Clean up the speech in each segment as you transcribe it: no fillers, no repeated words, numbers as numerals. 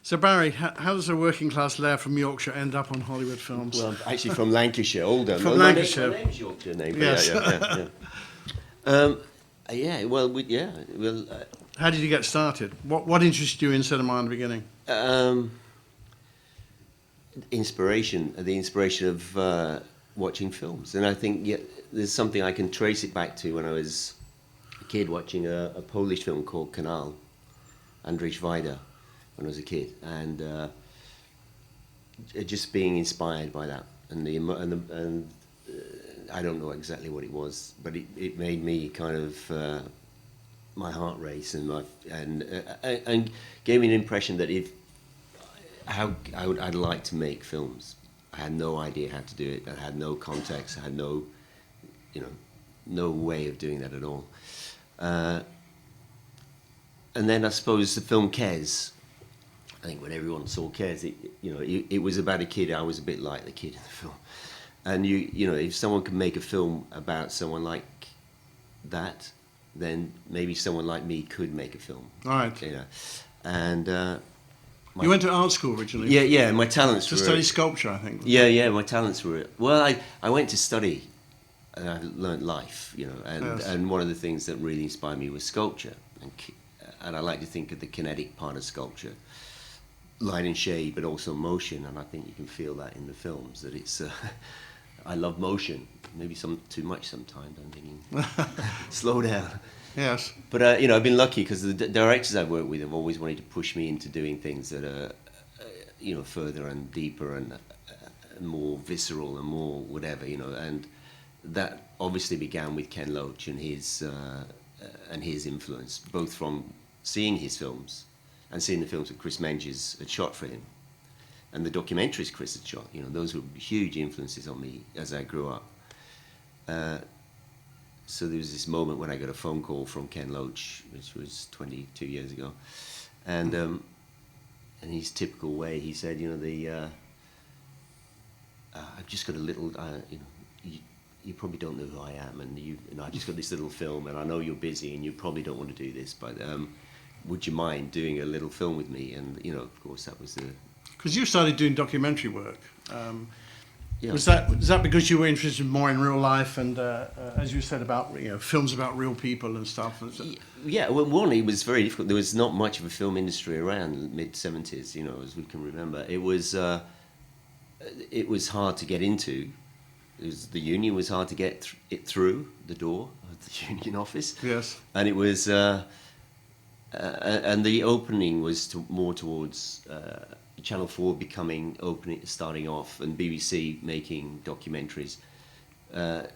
So Barry, how does a working class lad from Yorkshire end up on Hollywood films? Well, I'm actually from Lancashire, Oldham. From Lancashire. My name's Yorkshire name. Yes. How did you get started? What interested you in cinema in the beginning? The inspiration of watching films, and I think there's something I can trace it back to when I was a kid watching a Polish film called Kanal, Andrzej Wajda, when I was a kid, and just being inspired by that, and I don't know exactly what it was, but it made me kind of my heart race and gave me an impression that I'd like to make films. I had no idea how to do it. I had no context. I had no way of doing that at all. And then I suppose the film Kes. I think when everyone saw Kes, it was about a kid. I was a bit like the kid in the film. And if someone could make a film about someone like that, then maybe someone like me could make a film. Right. And you went to art school originally. Yeah. My talents to study sculpture, I think. Yeah. My talents were. Well, I went to study, and I learned life. And one of the things that really inspired me was sculpture, and I like to think of the kinetic part of sculpture, light and shade, but also motion. And I think you can feel that in the films. That it's. I love motion. Maybe too much sometimes. I'm thinking, slow down. Yes. But I've been lucky because the directors I've worked with have always wanted to push me into doing things that are, further and deeper and more visceral and more whatever, And that obviously began with Ken Loach and his influence, both from seeing his films and seeing the films that Chris Menges had shot for him, and the documentaries Chris had shot. Those were huge influences on me as I grew up. So there was this moment when I got a phone call from Ken Loach, which was 22 years ago, and in his typical way, he said, I've just got a little, you probably don't know who I am, and I just got this little film, and I know you're busy, and you probably don't want to do this, but would you mind doing a little film with me? And of course, that was the. Because you started doing documentary work. Yeah. Was that because you were interested more in real life and, as you said, about films about real people and stuff? Yeah, well, one, it was very difficult. There was not much of a film industry around mid-70s, as we can remember. It was hard to get into. The union was hard to get it through the door of the union office. Yes. And it was, and the opening was more towards. Channel 4 starting off, and BBC making documentaries. I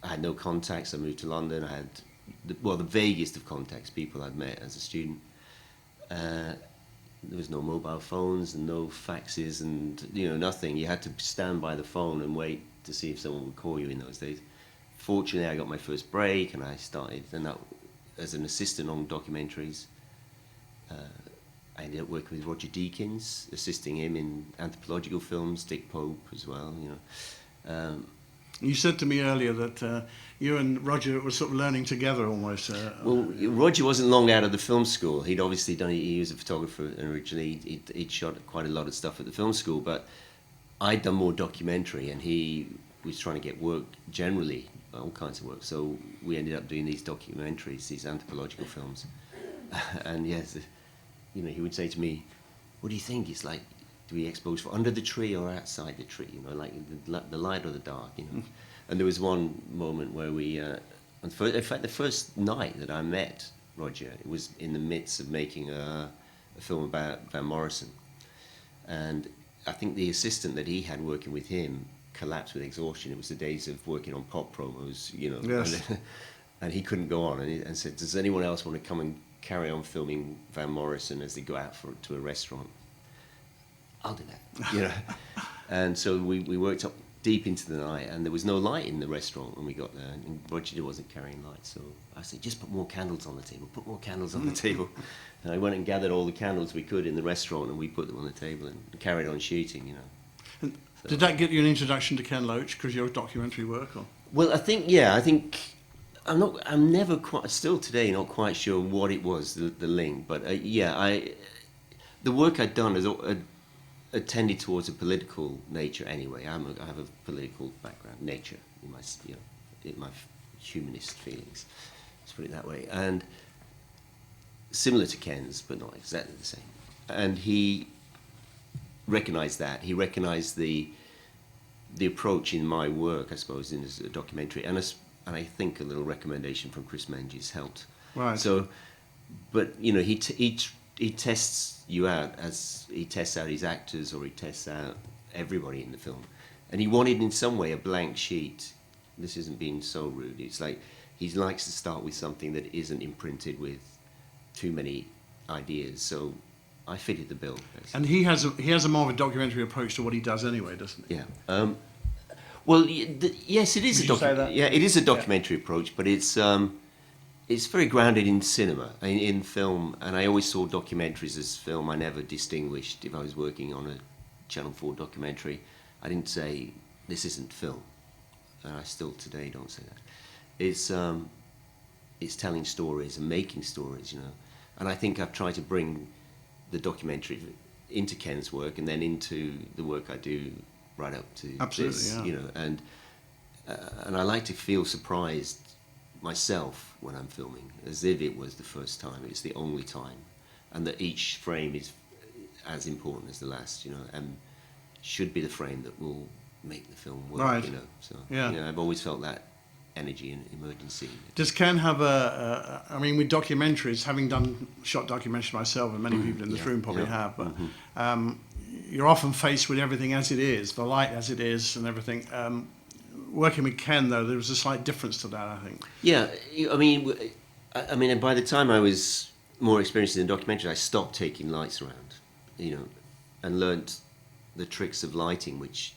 had no contacts. I moved to London. I had the vaguest of contacts, people I'd met as a student. There was no mobile phones and no faxes and nothing. You had to stand by the phone and wait to see if someone would call you in those days. Fortunately, I got my first break, and I started as an assistant on documentaries. I ended up working with Roger Deakins, assisting him in anthropological films, Dick Pope as well, You said to me earlier that you and Roger were sort of learning together almost. Well, Roger wasn't long out of the film school. He'd obviously he was a photographer originally. He'd shot quite a lot of stuff at the film school, but I'd done more documentary, and he was trying to get work generally, all kinds of work. So we ended up doing these documentaries, these anthropological films. And yes, he would say to me, "What do you think? It's like, do we expose for under the tree or outside the tree? Like the light or the dark? And there was one moment where we, in fact, the first night that I met Roger, it was in the midst of making a film about Van Morrison, and I think the assistant that he had working with him collapsed with exhaustion. It was the days of working on pop promos, Yes. and he couldn't go on, and said, "Does anyone else want to come and carry on filming Van Morrison as they go out to a restaurant?" I'll do that, And so we worked up deep into the night, and there was no light in the restaurant when we got there, and Roger wasn't carrying lights, so I said, "Just put more candles on the table, put more candles on the table." And I went and gathered all the candles we could in the restaurant, and we put them on the table and carried on shooting, And did that get you an introduction to Ken Loach because your documentary work? Or? Well, I think I'm never quite, still today, not quite sure what it was, the link, but the work I'd done has tended towards a political nature anyway. I have a political background, nature, in my, in my humanist feelings, let's put it that way. And similar to Ken's, but not exactly the same. And he recognised that. He recognised the approach in my work, I suppose, in a documentary, and I think a little recommendation from Chris Menges helped. Right. So, but he tests you out as he tests out his actors, or he tests out everybody in the film, and he wanted in some way a blank sheet. This isn't being so rude. It's like he likes to start with something that isn't imprinted with too many ideas. So I fitted the bill, basically. And he has a more of a documentary approach to what he does anyway, doesn't he? Yeah. Well, yes, it is Would you say that? Yeah, it is a documentary approach, but it's very grounded in cinema, in film, and I always saw documentaries as film. I never distinguished if I was working on a Channel 4 documentary. I didn't say, this isn't film, and I still today don't say that. It's telling stories and making stories, and I think I've tried to bring the documentary into Ken's work and then into the work I do right up to Absolutely, this, yeah. And I like to feel surprised myself when I'm filming, as if it was the first time, it's the only time, and that each frame is as important as the last, and should be the frame that will make the film work, Right. So, Yeah. I've always felt that energy and emergency. Does Ken have I mean, with documentaries, having shot documentaries myself, and many people in this room probably have, but you're often faced with everything as it is, the light as it is and everything. Working with Ken, though, there was a slight difference to that, I think. Yeah, I mean, and by the time I was more experienced in the documentary, I stopped taking lights around, and learnt the tricks of lighting, which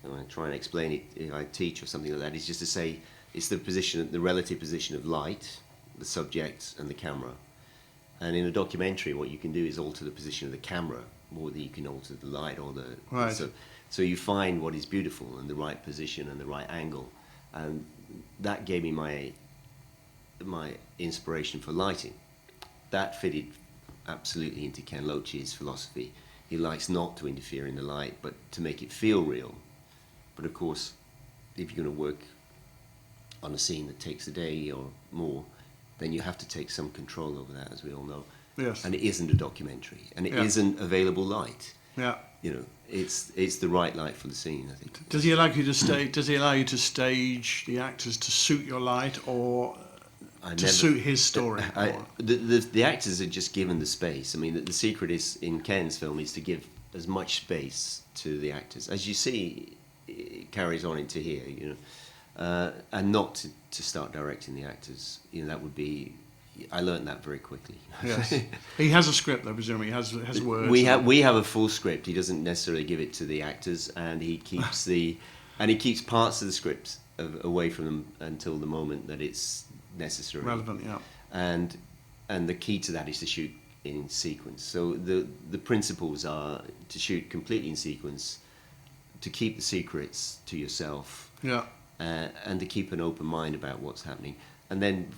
when I try and explain it, if I teach or something like that, is just to say it's the relative position of light, the subject, and the camera. And in a documentary, what you can do is alter the position of the camera more than you can alter the light or the. Right. So you find what is beautiful and the right position and the right angle, and that gave me my inspiration for lighting. That fitted absolutely into Ken Loach's philosophy. He likes not to interfere in the light, but to make it feel real. But of course, if you're going to work on a scene that takes a day or more, then you have to take some control over that, as we all know. Yes. And it isn't a documentary, and it isn't available light. Yeah. It's the right light for the scene, I think. Does he allow you to Does he allow you to stage the actors to suit your light, or suit his story? The actors are just given the space. I mean, the secret is in Ken's film is to give as much space to the actors. As you see, it carries on into here, and not to start directing the actors. That would be. I learned that very quickly. Yes. He has a script, though, presumably. He has words. We have a full script. He doesn't necessarily give it to the actors, and he keeps parts of the script away from them until the moment that it's necessary. Relevant, yeah. And the key to that is to shoot in sequence. So the principles are to shoot completely in sequence, to keep the secrets to yourself, and to keep an open mind about what's happening. And then,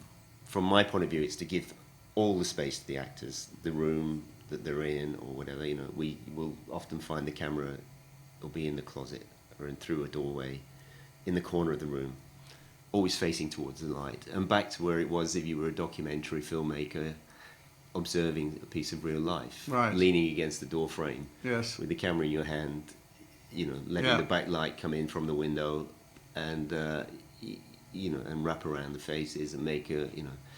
from my point of view, it's to give all the space to the actors, the room that they're in or whatever. We will often find the camera will be in the closet or through a doorway in the corner of the room, always facing towards the light. And back to where it was if you were a documentary filmmaker observing a piece of real life, leaning against the door frame, with the camera in your hand, letting the backlight come in from the window, and and wrap around the faces and make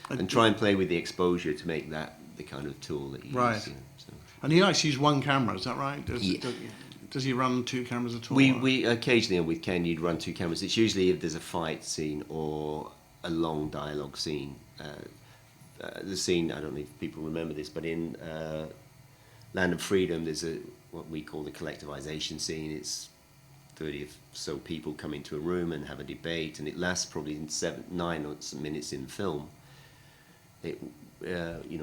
and try and play with the exposure to make that the kind of tool that you use. So. And he likes to use one camera, is that right? Does he run two cameras at all? We occasionally, with Ken, you'd run two cameras. It's usually if there's a fight scene or a long dialogue scene. The scene, I don't know if people remember this, but in Land of Freedom, there's what we call the collectivization scene. It's 30 or so people come into a room and have a debate, and it lasts probably 9 minutes in film. We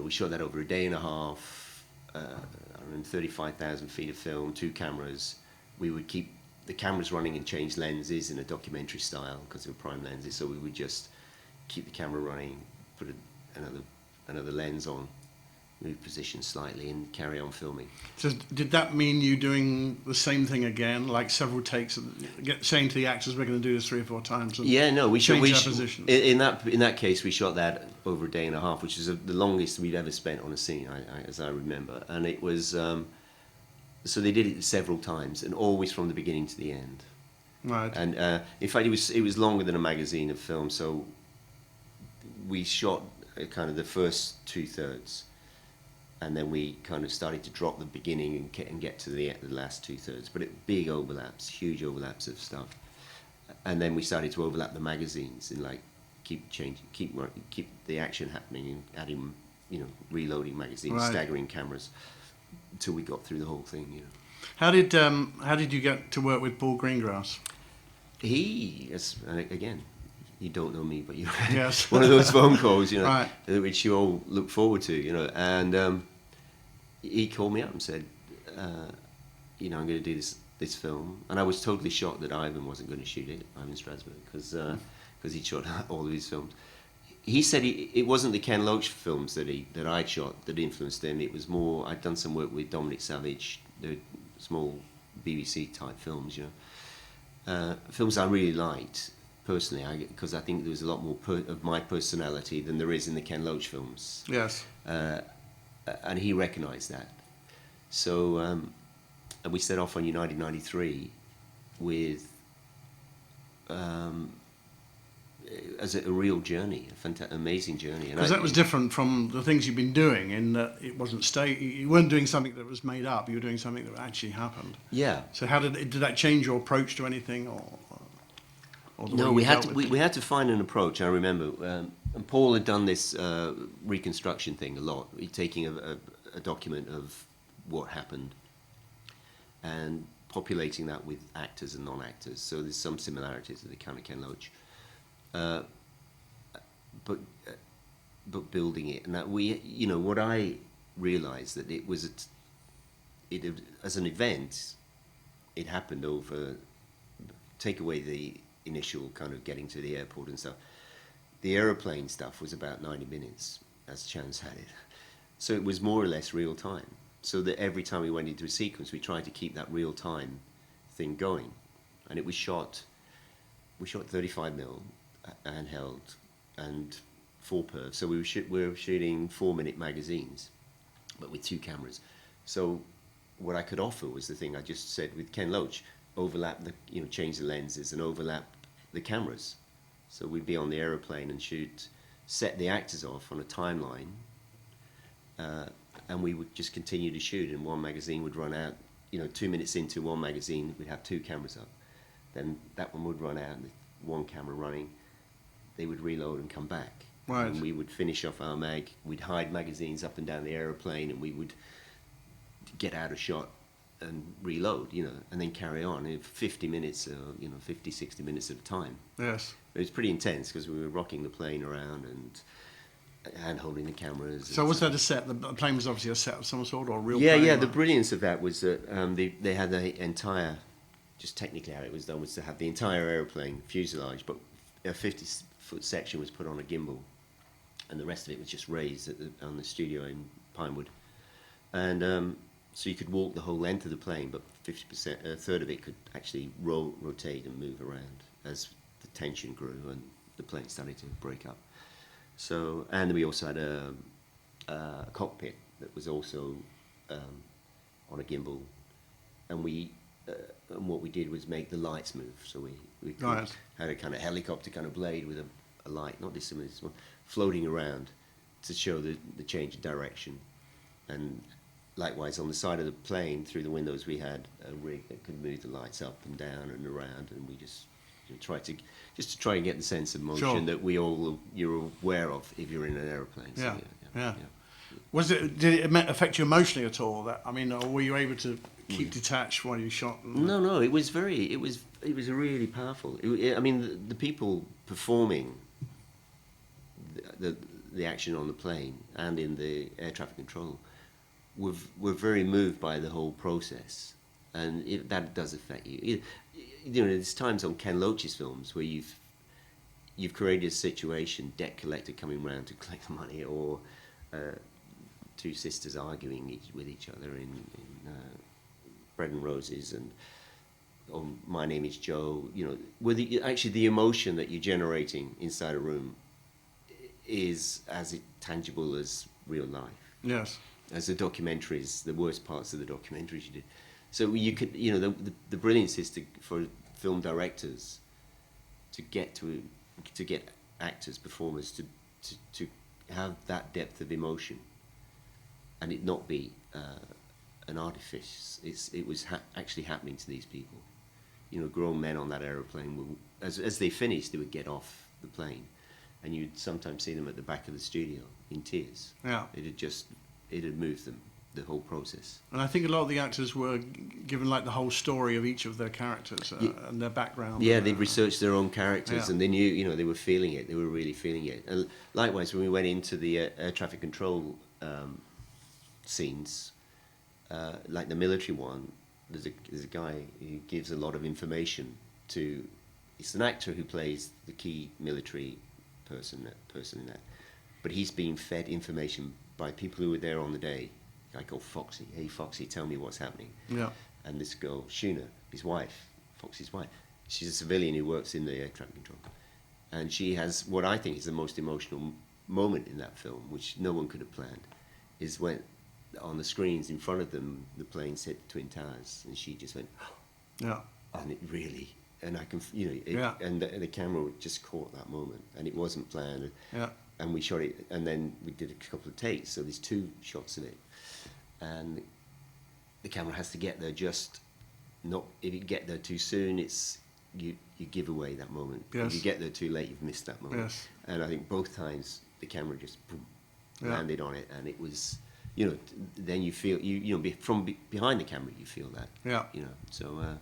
shot that over a day and a half, around 35,000 feet of film, 2 cameras. We would keep the cameras running and change lenses in a documentary style because they were prime lenses, so we would just keep the camera running, put another lens on, move position slightly, and carry on filming. So did that mean you doing the same thing again, like several takes, saying to the actors, we're going to do this 3 or 4 times? And Yeah, no, we shot. positions. In that case, we shot that over a day and a half, which is the longest we'd ever spent on a scene, as I remember. And it was so they did it several times, and always from the beginning to the end. Right. And in fact, it was longer than a magazine of film. So we shot kind of the first 2/3. And then we kind of started to drop the beginning and get to the last 2/3, but big overlaps, huge overlaps of stuff. And then we started to overlap the magazines and like keep changing, keep the action happening, and adding, reloading magazines, Right. staggering cameras, until we got through the whole thing. How did you get to work with Paul Greengrass? Again, you don't know me, but you Yes. one of those phone calls, Right. which you all look forward to, and. He called me up and said, I'm going to do this film. And I was totally shocked that Ivan wasn't going to shoot it, Ivan Strasberg, because he'd shot all of his films. He said it wasn't the Ken Loach films that I'd shot that influenced him. It was more, I'd done some work with Dominic Savage, the small BBC type films, films I really liked personally, because I think there was a lot more of my personality than there is in the Ken Loach films. Yes. And he recognised that. So, and we set off on United 93 with, as a real journey, amazing journey. Because that was different from the things you've been doing in that it wasn't you weren't doing something that was made up, you were doing something that actually happened. Yeah. So how did that change your approach to anything, or the No, way we you had dealt to with we had to find an approach. I remember, and Paul had done this reconstruction thing a lot. Taking a document of what happened and populating that with actors and non-actors. So there's some similarities to the kind of Ken Loach, but building it. And that what I realised that it was as an event, it happened over. Take away the initial kind of getting to the airport and stuff. The aeroplane stuff was about 90 minutes, as Chance had it. So it was more or less real time. So that every time we went into a sequence, we tried to keep that real time thing going. And it was we shot 35mm handheld and 4 perf. So we were shooting 4-minute magazines, but with 2 cameras. So what I could offer was the thing I just said with Ken Loach, overlap change the lenses and overlap the cameras. So we'd be on the aeroplane and set the actors off on a timeline, and we would just continue to shoot, and one magazine would run out. 2 minutes into one magazine, we'd have 2 cameras up. Then that one would run out, and one camera running. They would reload and come back. Right. And we would finish off our mag. We'd hide magazines up and down the aeroplane, and we would get out of shot and reload, and then carry on in 50 minutes, 50, 60 minutes at a time. Yes. It was pretty intense because we were rocking the plane around and hand-holding the cameras. So was that a set? The plane was obviously a set of some sort, or a real Yeah, plane? yeah. The brilliance of that was that they had the entire, just technically how it was done, was to have the entire aeroplane fuselage, but a 50-foot section was put on a gimbal, and the rest of it was just raised on the studio in Pinewood. And so you could walk the whole length of the plane, but 50%, a third of it could actually rotate and move around as the tension grew and the plane started to break up. So, and we also had a cockpit that was also on a gimbal, and what we did was make the lights move. So we Right. had a kind of helicopter kind of blade with a light, not dissimilar to this one, floating around to show the change of direction. And likewise, on the side of the plane, through the windows, we had a rig that could move the lights up and down and around, and we just tried to try and get the sense of motion that you're aware of if you're in an aeroplane. So, Yeah. Did it affect you emotionally at all? Or were you able to keep detached while you shot? No. It was really powerful. The people performing the action on the plane and in the air traffic control were very moved by the whole process, and that does affect you. There's times on Ken Loach's films where you've created a situation, debt collector coming round to collect the money, or two sisters arguing with each other in Bread and Roses and My Name is Joe. You know, actually the emotion that you're generating inside a room is as tangible as real life. Yes. As the documentaries, the worst parts of the documentaries you did. So you could, you know, the brilliance is for film directors to get actors, performers to have that depth of emotion, and it not be an artifice. It was actually happening to these people. You know, grown men on that aeroplane, as they finished, they would get off the plane, and you'd sometimes see them at the back of the studio in tears. Yeah. It had moved them, the whole process. And I think a lot of the actors were given like the whole story of each of their characters and their background. Yeah, they'd researched their own characters, Yeah. and they knew, you know, they were feeling it. They were really feeling it. And likewise, when we went into the air traffic control scenes, like the military one, there's a guy who gives a lot of information to. It's an actor who plays the key military person in that, but he's being fed information by people who were there on the day. A guy called Foxy. Hey, Foxy, tell me what's happening. Yeah. And this girl, Shuna, his wife, Foxy's wife, she's a civilian who works in the air traffic control. And she has what I think is the most emotional moment in that film, which no one could have planned, is when on the screens in front of them, the planes hit the Twin Towers, and she just went, Yeah. and it really, and I can, you know, Yeah. and the camera just caught that moment, and it wasn't planned. Yeah. And we shot it, and then we did a couple of takes, so there's 2 shots of it. And the camera has to get there just not, if you get there too soon, it's, you give away that moment. Yes. If you get there too late, you've missed that moment. Yes. And I think both times the camera just boom, Yeah. landed on it, and it was, you know, then you feel, you know, from behind the camera you feel that. Yeah. You know, so,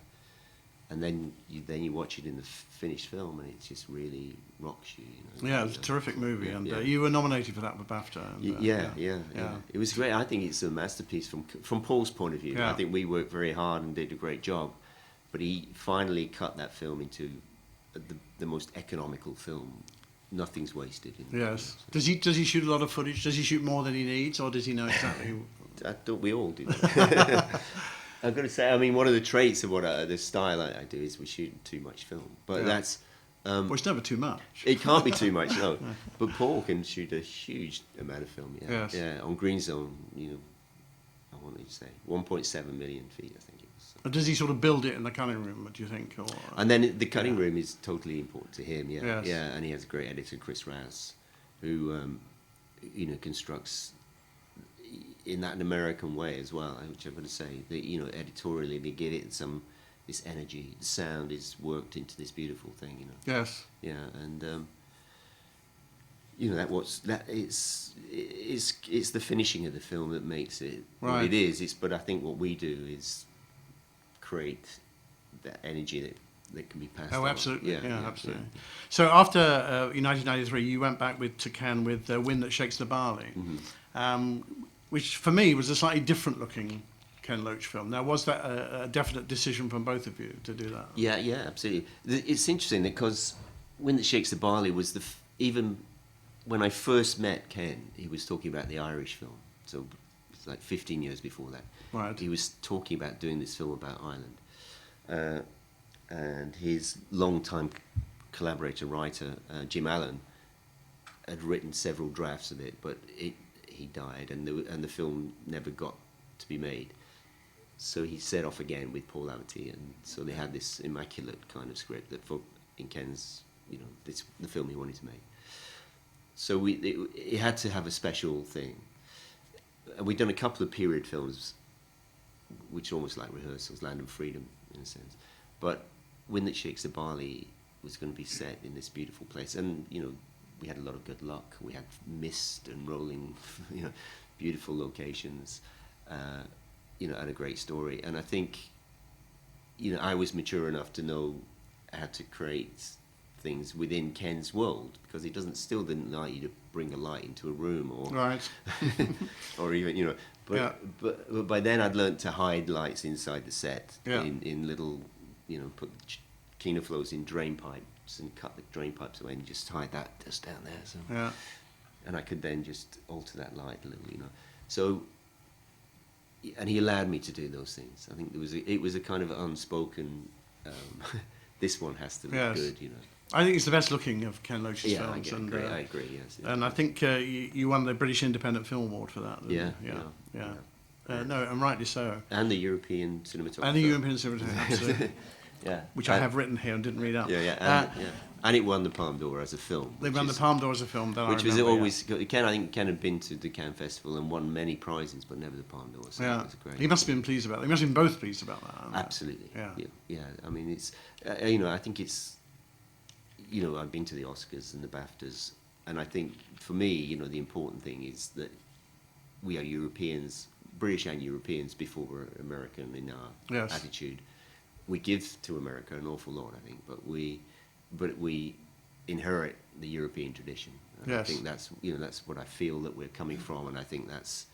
and then you watch it in the finished film, and it just really rocks you. You know, Yeah, it's a terrific movie, and yeah. you were nominated for that with BAFTA. And, Yeah. It was great. I think it's a masterpiece from Paul's point of view. Yeah. I think we worked very hard and did a great job, but he finally cut that film into the most economical film. Nothing's wasted. Yes. Does he shoot a lot of footage? Does he shoot more than he needs, or does he know exactly? I thought we all did. I've got to say, I mean, one of the traits of the style I do is we shoot too much film, but that's. Well, it's never too much. It can't be too much, no. But Paul can shoot a huge amount of film. Yeah, Yes. Yeah. On Green Zone, you know, I wanted to say 1.7 million feet, I think it was. Or does he sort of build it in the cutting room? Do you think? Or And then the cutting room is totally important to him. Yeah, Yes. yeah. And he has a great editor, Chris Rouse, who you know, constructs in that American way as well. Which I'm going to say that, you know, editorially they give it this energy. The sound is worked into this beautiful thing. You know. Yes. Yeah, and you know it's the finishing of the film that makes it what Right. it is. But I think what we do is create that energy that can be passed on. Oh, absolutely. Yeah, Absolutely. So after in 1993, you went back to Cannes with Wind That Shakes the Barley, which for me was a slightly different looking Ken Loach film. Now, was that a definite decision from both of you to do that? Yeah, absolutely. It's interesting because Wind That Shakes the Barley was even when I first met Ken, he was talking about the Irish film. So it's like 15 years before that. Right. He was talking about doing this film about Ireland. And his long-time collaborator, writer, Jim Allen, had written several drafts of it, but he died, and the film never got to be made. So he set off again with Paul Averty, and so they had this immaculate kind of script that in Ken's, you know, the film he wanted to make. So it had to have a special thing. And we'd done a couple of period films, which are almost like rehearsals, Land of Freedom in a sense. But Wind That Shakes the Barley was going to be set in this beautiful place, and you know, we had a lot of good luck. We had mist and rolling, you know, beautiful locations, you know, and a great story. And I think, you know, I was mature enough to know how to create things within Ken's world, because he still didn't like you to bring a light into a room or Right. or even, you know, but by then I'd learned to hide lights inside the set in little, you know, put cleaner flows in drain pipes and cut the drain pipes away and just hide that just down there. So Yeah. and I could then just alter that light a little, you know. So, and he allowed me to do those things. I think it was a kind of unspoken. This one has to look good, you know. I think it's the best looking of Ken Loach's Yeah, films. I agree. Yes, and I think you won the British Independent Film Award for that. Yeah. No, and rightly so. And the European Cinematographer. And the European Cinematographer, absolutely. Yeah. Which I have written here and didn't read out. And it won the Palme d'Or as a film. They won the Palme d'Or as a film. Which was always Ken. I think Ken had been to the Cannes Festival and won many prizes, but never the Palme d'Or. So it was great. He must have been pleased about that. He must have been both pleased about that. Absolutely. Yeah. I mean, it's I think it's I've been to the Oscars and the BAFTAs, and I think for me, the important thing is that we are Europeans, British and Europeans, before we're American in our attitude. We give to America an awful lot, I think, but we inherit the European tradition. And I think that's what I feel that we're coming from, and I think that's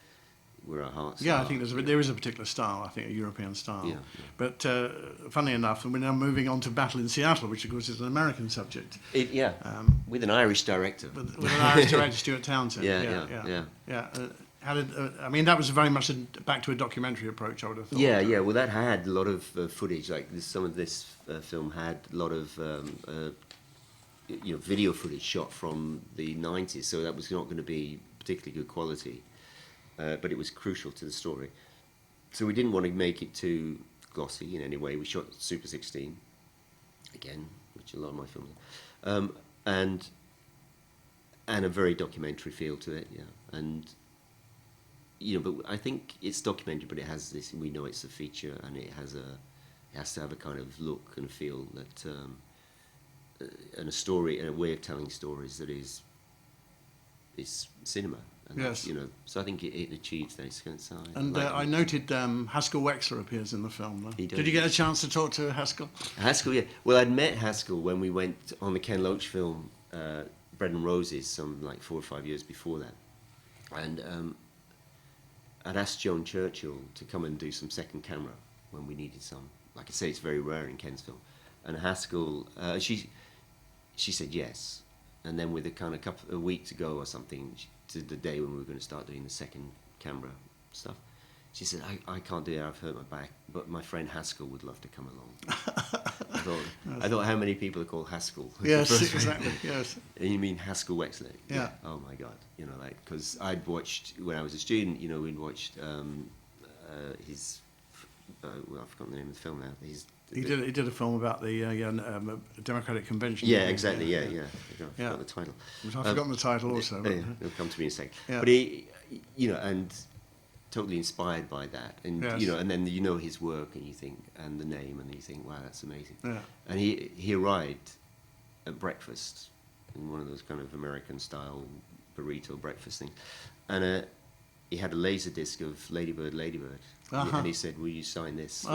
where our hearts are. I think there is a particular style, I think, a European style. But funnily enough, we're now moving on to Battle in Seattle, which of course is an American subject. With an Irish director. With an Irish director, Stuart Townsend. How did that was very much back to a documentary approach, I would have thought. Well, that had a lot of footage. Like some of this film had a lot of video footage shot from the 90s, so that was not going to be particularly good quality, but it was crucial to the story. So we didn't want to make it too glossy in any way. We shot Super 16 again, which a lot of my films are, and a very documentary feel to it. And but I think it's documentary, but it has this. We know it's a feature, and it has to have a kind of look and a feel that, and a story and a way of telling stories that is cinema. And so I think it achieves that side. And I noted Haskell Wexler appears in the film. Did you get a chance to talk to Haskell? Haskell, yeah. Well, I'd met Haskell when we went on the Ken Loach film, Bread and Roses, some like 4 or 5 years before that, and I'd asked Joan Churchill to come and do some second camera when we needed some. Like I say, it's very rare in Ken's film. And Haskell, she said yes. And then with a week to go or something, to the day when we were going to start doing the second camera stuff, she said, I can't do it, I've hurt my back, but my friend Haskell would love to come along. I thought, how many people are called Haskell? Yes, exactly, yes. And you mean Haskell Wexler? Yeah. Oh my God, because I'd watched, when I was a student, we'd watched his, I've forgotten the name of the film now. He did a film about the Democratic Convention. Yeah, exactly, yeah. I forgot the title. Which I've forgotten the title also. It'll come to me in a second. Yeah. But he, and totally inspired by that, and and then his work, and you think, and the name, and you think, wow, that's amazing. Yeah. And he arrived at breakfast in one of those kind of American style burrito breakfast things, and he had a laser disc of Ladybird, and he said, "Will you sign this?"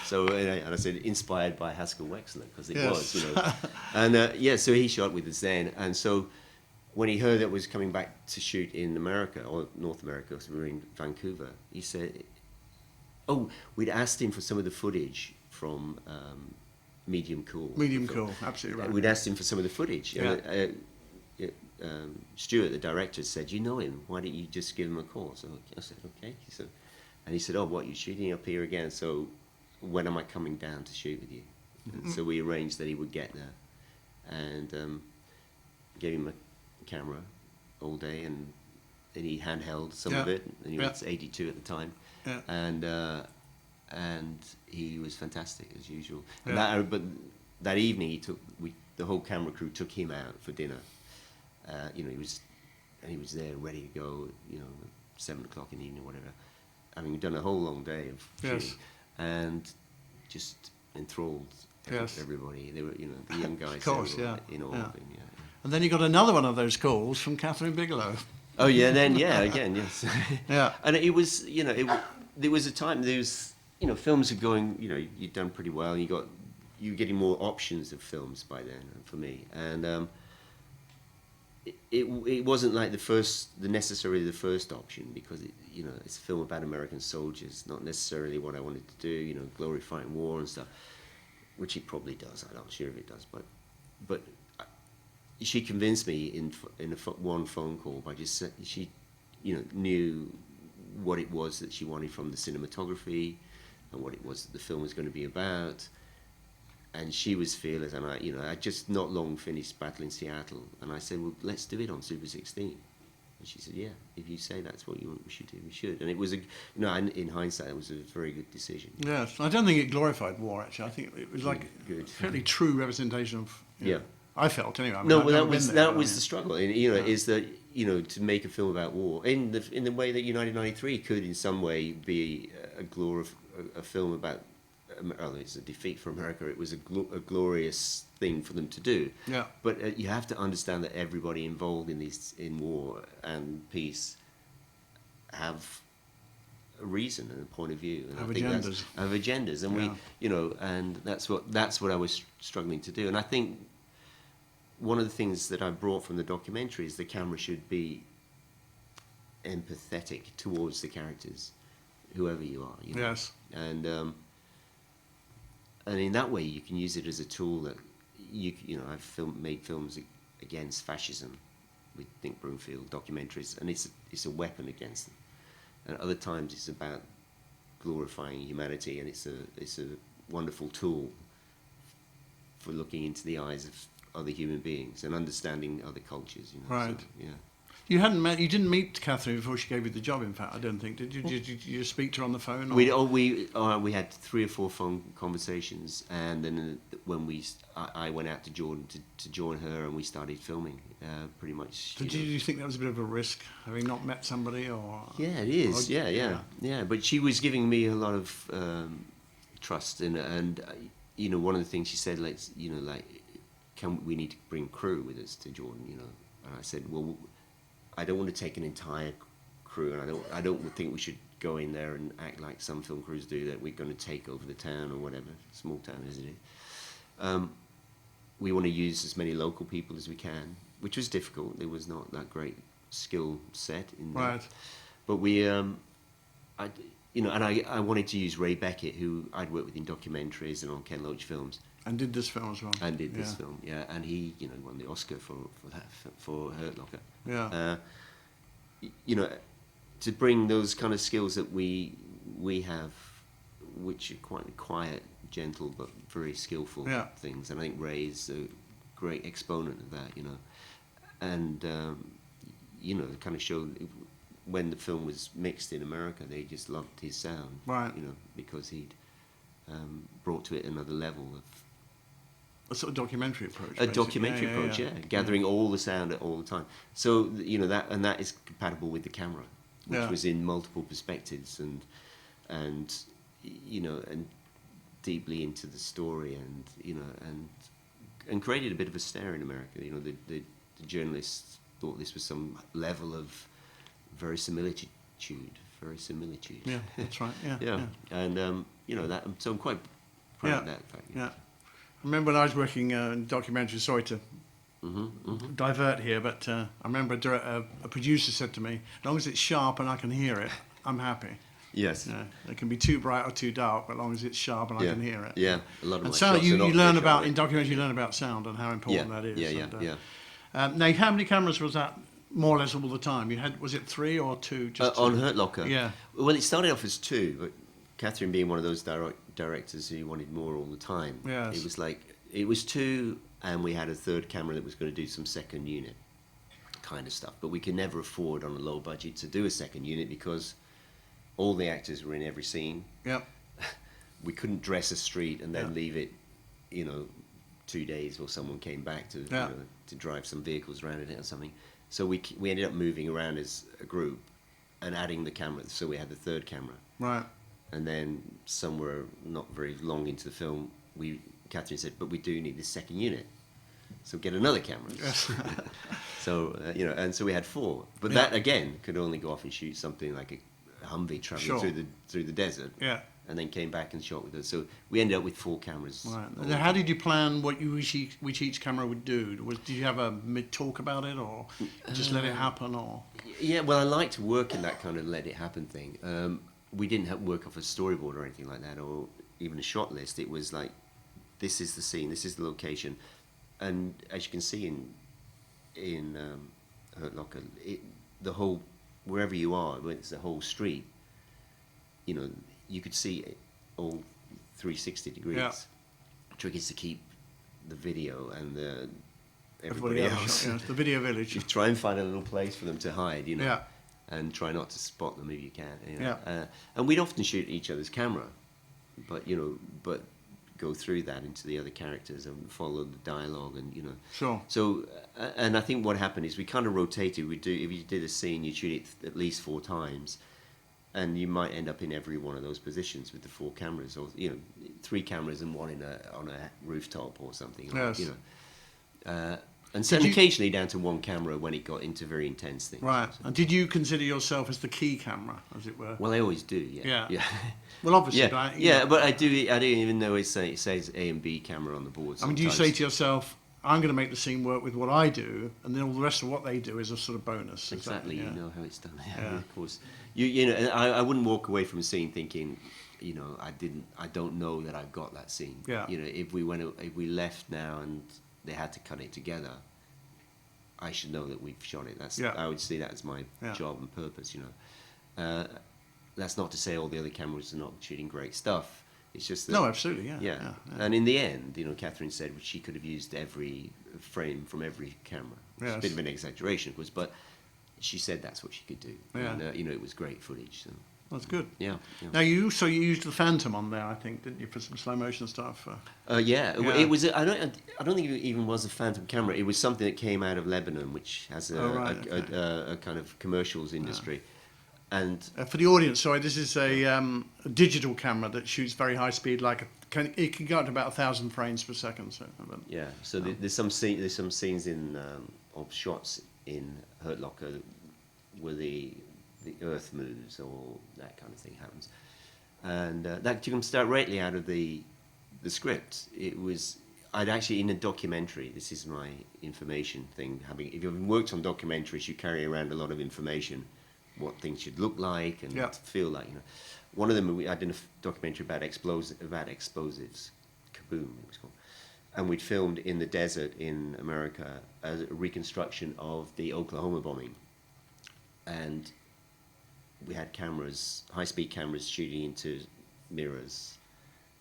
So and I said, inspired by Haskell Wexler, because it was, and so he shot with us then, and so. When he heard that was coming back to shoot in America, or North America, because we were in Vancouver, he said, we'd asked him for some of the footage from Medium Cool. Medium Cool, absolutely right. We'd asked him for some of the footage. Yeah. Stuart, the director, said, "You know him, why don't you just give him a call?" So I said, "Okay." And he said, "What, you're shooting up here again? So when am I coming down to shoot with you?" Mm-hmm. So we arranged that he would get there, and gave him a camera all day, and he handheld some of it, and he was 82 at the time, and he was fantastic as usual. But that evening the whole camera crew took him out for dinner. He was there ready to go. 7 o'clock in the evening, whatever. Having done a whole long day of shooting, and just enthralled everybody. They were, the young guys. Of course, in all of him. And then you got another one of those calls from Catherine Bigelow. Oh yeah, then again, yes. Yeah. And it was, there was a time, films are going, you'd done pretty well, and you were getting more options of films by then, for me. And it wasn't like necessarily the first option, because it's a film about American soldiers, not necessarily what I wanted to do, glorifying war and stuff, which it probably does. I'm not sure if it does, but she convinced me in one phone call by just she knew what it was that she wanted from the cinematography and what it was that the film was going to be about. And she was fearless, and I just not long finished Battle in Seattle, and I said, well, let's do it on Super 16. And she said, yeah, if you say that's what we should do, we should. And it was in hindsight, it was a very good decision. Yes, I don't think it glorified war, actually. I think it was like Good. a fairly true representation of, I felt anyway. I mean, No, I've well, never been there, that but was the struggle. Is that to make a film about war in the way that United 93 could in some way be a film about. It's a defeat for America. It was a glorious thing for them to do. Yeah. But you have to understand that everybody involved in war and peace have a reason and a point of view. And Have I think agendas. Have agendas, and and that's what I was struggling to do. And I think one of the things that I brought from the documentary is the camera should be empathetic towards the characters, whoever you are. Yes. And in that way, you can use it as a tool that I've made films against fascism with Think Broomfield documentaries, and it's a weapon against them. And other times, it's about glorifying humanity, and it's a wonderful tool for looking into the eyes of other human beings and understanding other cultures. Right. So, yeah. You didn't meet Catherine before she gave you the job. In fact, I don't think. Did you? Did you speak to her on the phone? Or? We had 3 or 4 phone conversations, and then when I went out to Jordan to join her, and we started filming. Pretty much. Did you think that was a bit of a risk, having not met somebody, or? Yeah, it is. Yeah. But she was giving me a lot of trust, and one of the things she said, we need to bring crew with us to Jordan, and I said, well, I don't want to take an entire crew, and I don't think we should go in there and act like some film crews do, that we're going to take over the town or whatever, small town as it is. We want to use as many local people as we can, which was difficult. There was not that great skill set in that. Right. But we, and I wanted to use Ray Beckett, who I'd worked with in documentaries and on Ken Loach films. And did this film as well. And did this film, yeah. And he, won the Oscar for Hurt Locker. Yeah. To bring those kind of skills that we have, which are quite quiet, gentle, but very skillful things. And I think Ray's a great exponent of that, And, kind of showed when the film was mixed in America, they just loved his sound. Right. Because he'd brought to it another level of a sort of documentary approach. A documentary approach, gathering all the sound all the time. So that is compatible with the camera, which was in multiple perspectives and deeply into the story, and created a bit of a stare in America. The journalists thought this was some level of verisimilitude. Yeah, that's right. Yeah. And that. So I'm quite proud of that fact. Yeah. I remember when I was working in documentaries, sorry to divert here, but I remember a producer said to me, as long as it's sharp and I can hear it, I'm happy. Yes. It can be too bright or too dark, but as long as it's sharp and I can hear it. Yeah, a lot of and my sound, shots you are not learn very about, sharp. in documentaries you learn about sound and how important that is. Now, how many cameras was that, more or less all the time? You had, was it 3 or 2? Just on Hurt Locker? Yeah. Well, it started off as 2, but Catherine being one of those directors who wanted more all the time, yes. It was 2, and we had a 3rd camera that was going to do some second unit kind of stuff. But we could never afford on a low budget to do a second unit because all the actors were in every scene. Yep. We couldn't dress a street and then leave it, 2 days while someone came back to to drive some vehicles around it or something. So we ended up moving around as a group and adding the camera. So we had the 3rd camera. Right. And then somewhere not very long into the film, Catherine said, but we do need this second unit. So get another camera. Yes. So, and so we had 4. But that, again, could only go off and shoot something like a Humvee traveling through the desert. Yeah. And then came back and shot with us. So we ended up with 4 cameras. Right. Now, how did you plan what which each camera would do? Did you have a mid-talk about it, or just let it happen? Or Yeah, well, I like to work in that kind of let it happen thing. We didn't work off a storyboard or anything like that, or even a shot list. It was like, this is the scene, this is the location. And as you can see in Hurt Locker, wherever you are, when it's the whole street, you know, you could see it all 360 degrees. Yeah. The trick is to keep the video and Everybody everybody else. Yeah, it's the video village. You try and find a little place for them to hide, you know, Yeah. and try not to spot them if you can. You know? Yeah. And we'd often shoot each other's camera, but go through that into the other characters and follow the dialogue, and you know. Sure. So, and I think what happened is we kind of rotated. If you did a scene, you shoot it at least 4 times, and you might end up in every one of those positions with the 4 cameras, or 3 cameras and one on a rooftop or something. Yes. You know. And occasionally down to 1 camera when it got into very intense things. Right. And did you consider yourself as the key camera, as it were? Well, I always do. Yeah. Yeah. Well, obviously. Yeah. But I do even though it says A and B camera on the board. I mean, do you say to yourself, I'm going to make the scene work with what I do, and then all the rest of what they do is a sort of bonus? Exactly. Yeah. You know how it's done. Yeah. Of course. You know, I wouldn't walk away from a scene thinking, you know, I don't know that I've got that scene. Yeah. You know, if we left now and they had to cut it together, I should know that we've shot it. I would see that as my job and purpose, you know. That's not to say all the other cameras are not shooting great stuff. It's just that... No, absolutely, yeah. And in the end, you know, Catherine said she could have used every frame from every camera. It's a bit of an exaggeration, of course, but she said that's what she could do. Yeah. And, you know, it was great footage. So. That's good. Yeah. Now, you used the Phantom on there, I think, didn't you, for some slow motion stuff? Yeah. It was. I don't think it even was a Phantom camera. It was something that came out of Lebanon, which has a kind of commercials industry. And for the audience, sorry, this is a digital camera that shoots very high speed, it can go up to about 1,000 frames per second. So, So there's some scenes in of shots in Hurt Locker where the earth moves or that kind of thing happens, and that comes directly out of the script. I'd actually, in a documentary, this is my information thing, if you've worked on documentaries, you carry around a lot of information, what things should look like and feel like, you know. One of them, I did a documentary about explosives, Kaboom it was called, and we'd filmed in the desert in America a reconstruction of the Oklahoma bombing, and we had cameras, high-speed cameras, shooting into mirrors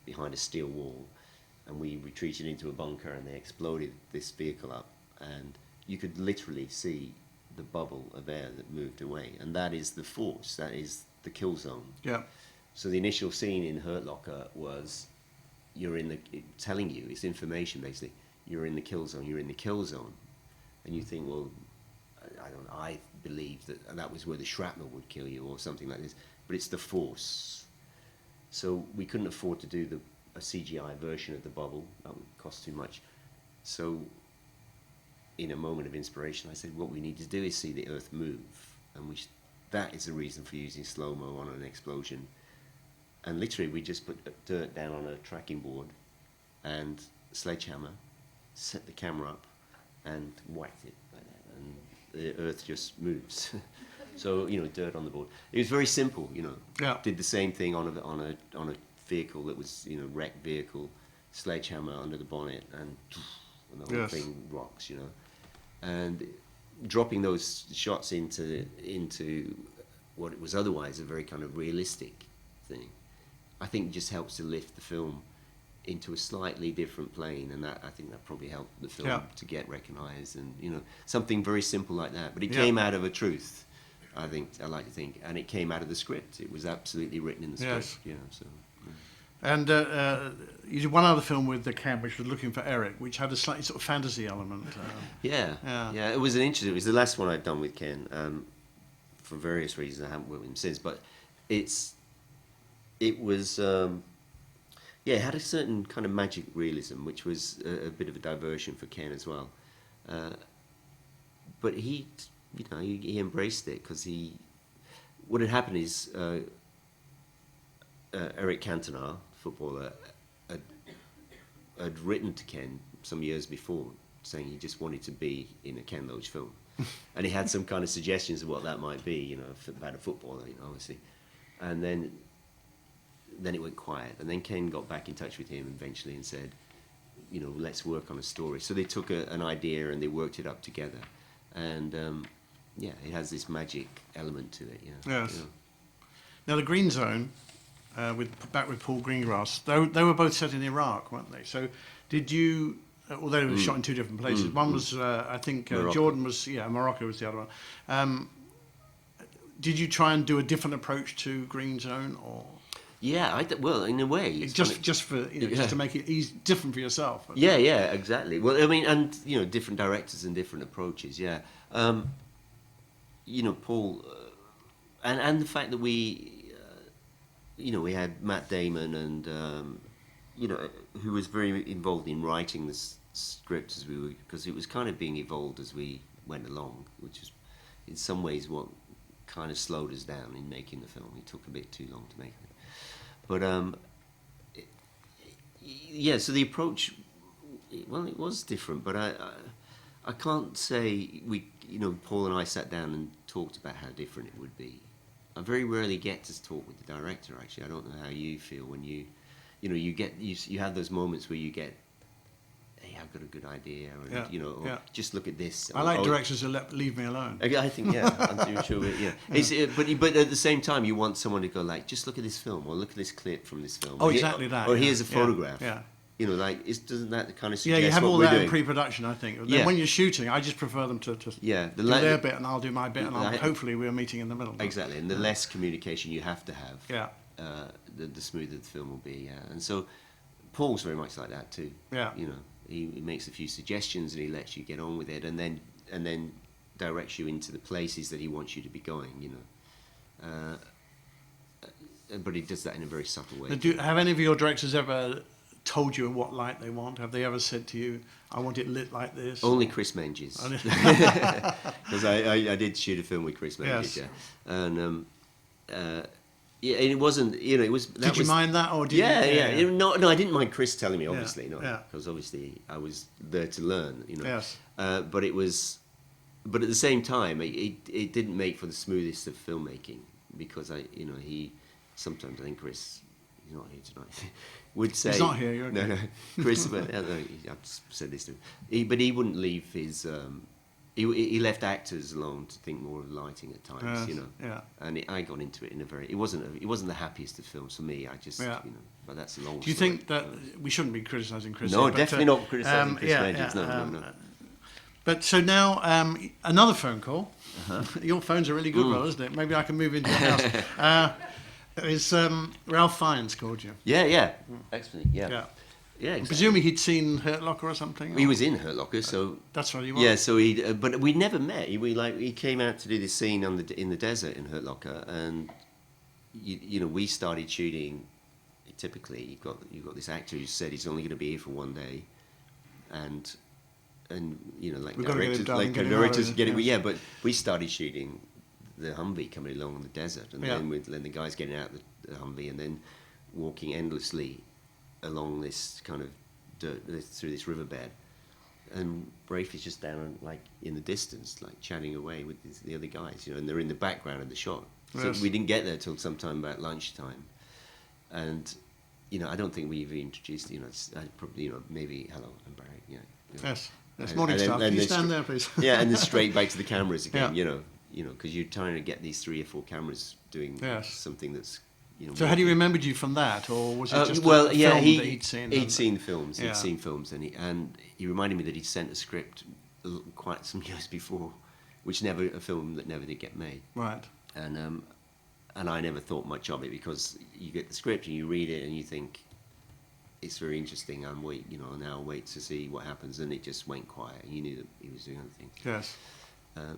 behind a steel wall, and we retreated into a bunker, and they exploded this vehicle up, and you could literally see the bubble of air that moved away, and that is the force, that is the kill zone. Yeah. So the initial scene in Hurt Locker was telling you, it's information basically, you're in the kill zone, and you think, well, I believe that was where the shrapnel would kill you or something like this, but it's the force. So we couldn't afford to do a CGI version of the bubble, that would cost too much. So in a moment of inspiration, I said, what we need to do is see the earth move, and that is the reason for using slow-mo on an explosion. And literally we just put dirt down on a tracking board and sledgehammer, set the camera up and whacked it like that, and the earth just moves. So, you know, dirt on the board. It was very simple, you know. Yeah. Did the same thing on a vehicle that was, you know, wrecked vehicle, sledgehammer under the bonnet, and the whole thing rocks, you know. And dropping those shots into what it was otherwise a very kind of realistic thing, I think just helps to lift the film into a slightly different plane, and I think that probably helped the film to get recognised, and you know, something very simple like that. But it came out of a truth, I like to think, and it came out of the script. It was absolutely written in the script. You know, so. Yeah. And you did one other film with Ken, which was Looking for Eric, which had a slightly sort of fantasy element. Yeah. It was it was the last one I'd done with Ken. For various reasons, I haven't worked with him since, but it was. It had a certain kind of magic realism, which was a bit of a diversion for Ken as well. But he embraced it because what had happened is Eric Cantona, footballer, had written to Ken some years before saying he just wanted to be in a Ken Loach film. And he had some kind of suggestions of what that might be, you know, about a footballer, you know, obviously. And then it went quiet, and then Ken got back in touch with him eventually and said, you know, let's work on a story. So they took an idea and they worked it up together, and yeah, it has this magic element to it. Yes. You know. Now the Green Zone, back with Paul Greengrass, they were both set in Iraq, weren't they? So did you? Although they were shot in two different places. One was, I think, Morocco. Jordan was, Morocco was the other one. Did you try and do a different approach to Green Zone, or Yeah, well, in a way, it's just for just to make it easy, different for yourself? Yeah, yeah, exactly. Well, I mean, and different directors and different approaches. Yeah, Paul, and the fact that we had Matt Damon and who was very involved in writing the script as we were, because it was kind of being evolved as we went along, which is in some ways what kind of slowed us down in making the film. It took a bit too long to make it, but yeah. So the approach, well, it was different, but I can't say Paul and I sat down and talked about how different it would be. I very rarely get to talk with the director. Actually, I don't know how you feel when you have those moments where you get, hey, I've got a good idea, or just look at this. I like directors who leave me alone. I think, I'm sure. But at the same time, you want someone to go like, just look at this film, or look at this clip from this film. Oh, exactly that. Or here's a photograph. Yeah. Doesn't that kind of suggest you have what all we're that doing? in pre-production, I think. Then when you're shooting, I just prefer them to do their bit, and I'll do my bit, and hopefully we're meeting in the middle. Exactly, and the less communication you have to have, yeah, the smoother the film will be. Yeah, and so Paul's very much like that too. Yeah, he makes a few suggestions and he lets you get on with it, and then directs you into the places that he wants you to be going. But he does that in a very subtle way. Have any of your directors ever told you what light they want? Have they ever said to you, I want it lit like this? Only Chris Menges. Because I did shoot a film with Chris Menges, yes. And and it wasn't, it was... Did you mind that, or did you? Yeah. No, I didn't mind Chris telling me, obviously, because obviously I was there to learn, Yes. But at the same time, it didn't make for the smoothest of filmmaking, because sometimes I think Chris, he's not here tonight, would say... He's not here, you're okay. No, Chris, I've said this to him, but he wouldn't leave his... He left actors alone to think more of lighting at times, Yeah. And I got into it in a very... It wasn't the happiest of films for me, I just, but that's a long story. Do you think that... We shouldn't be criticising Chris No, here, definitely not criticising Chris Menges, no. But so now, another phone call. Your phones are really good, well, isn't it? Maybe I can move into your house. Is Ralph Fiennes called you? Yeah. Excellent, yeah. Yeah, exactly. Presumably he'd seen Hurt Locker or something? He was in Hurt Locker, so... That's what he was. Yeah, so but we never met. He came out to do this scene in the desert in Hurt Locker, and we started shooting. Typically, you've got this actor who said he's only going to be here for one day, and like directors get it. Yeah, but we started shooting the Humvee coming along in the desert, and then the guys getting out the Humvee, and then walking endlessly along this kind of dirt through this riverbed, and Rafe is just down like in the distance, like chatting away with the other guys, and they're in the background of the shot. So we didn't get there till sometime about lunchtime, and I don't think we even introduced. Probably maybe hello, I'm Barry. Yes, that's morning stuff. Can you stand there, please? Yeah, and then straight back to the cameras again. Because you're trying to get these 3 or 4 cameras doing something that's. So had he remembered you from that, or was it just a film that he'd seen? He'd seen films. He'd seen films, and he reminded me that he'd sent a script quite some years before, a film that never did get made. Right. And I never thought much of it, because you get the script and you read it and you think it's very interesting. And now I'll wait to see what happens, and it just went quiet. You knew that he was doing other things. Yes.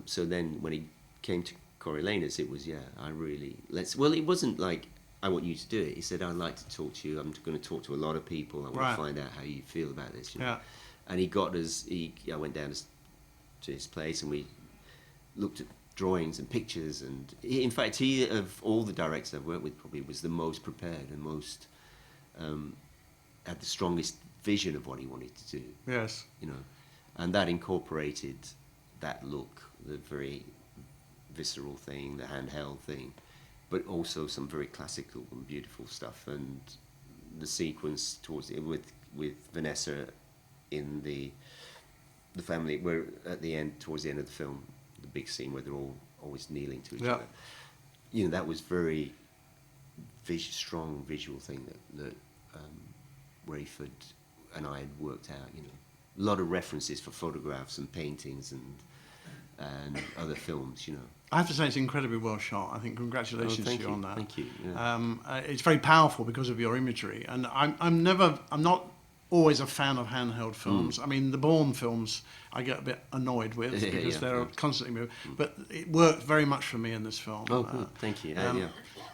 So then when he came to Coriolanus, it was it wasn't like, I want you to do it. He said, I'd like to talk to you. I'm going to talk to a lot of people. I want to find out how you feel about this. Yeah. And he got us. I went down to his place, and we looked at drawings and pictures. And in fact, he, of all the directors I've worked with, probably was the most prepared and most had the strongest vision of what he wanted to do. Yes. And that incorporated that look, the very visceral thing, the handheld thing, but also some very classical and beautiful stuff, and the sequence towards it with Vanessa in the family, where at the end, towards the end of the film, the big scene where they're all always kneeling to each Yeah. other. You know, that was very strong visual thing that Rayford and I had worked out. You know, a lot of references for photographs and paintings and other films. You know. I have to say it's incredibly well shot. I think congratulations to you on that. Thank you. Yeah. It's very powerful because of your imagery, and I'm not always a fan of handheld films. I mean, the Bourne films I get a bit annoyed with because they're constantly moving. But it worked very much for me in this film. Oh, good. Thank you. Yeah.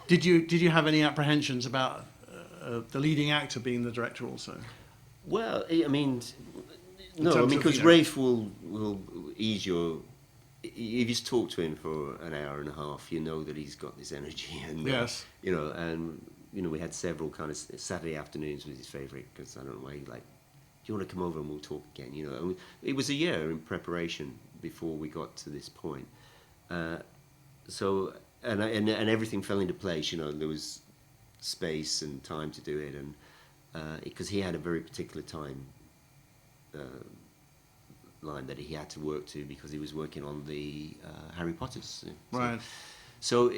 Did you have any apprehensions about the leading actor being the director also? Well, I mean, no, I terms mean, of, because you know- Rafe will ease your. If you just talk to him for an hour and a half, you know that he's got this energy, and Yes. you know, and you know, we had several kind of Saturday afternoons was his favourite because I don't know why he like. Do you want to come over and we'll talk again? You know, and it was a year in preparation before we got to this point. So and everything fell into place. You know, there was space and time to do it, and because he had a very particular time line that he had to work to because he was working on the Harry Potter's. Right. So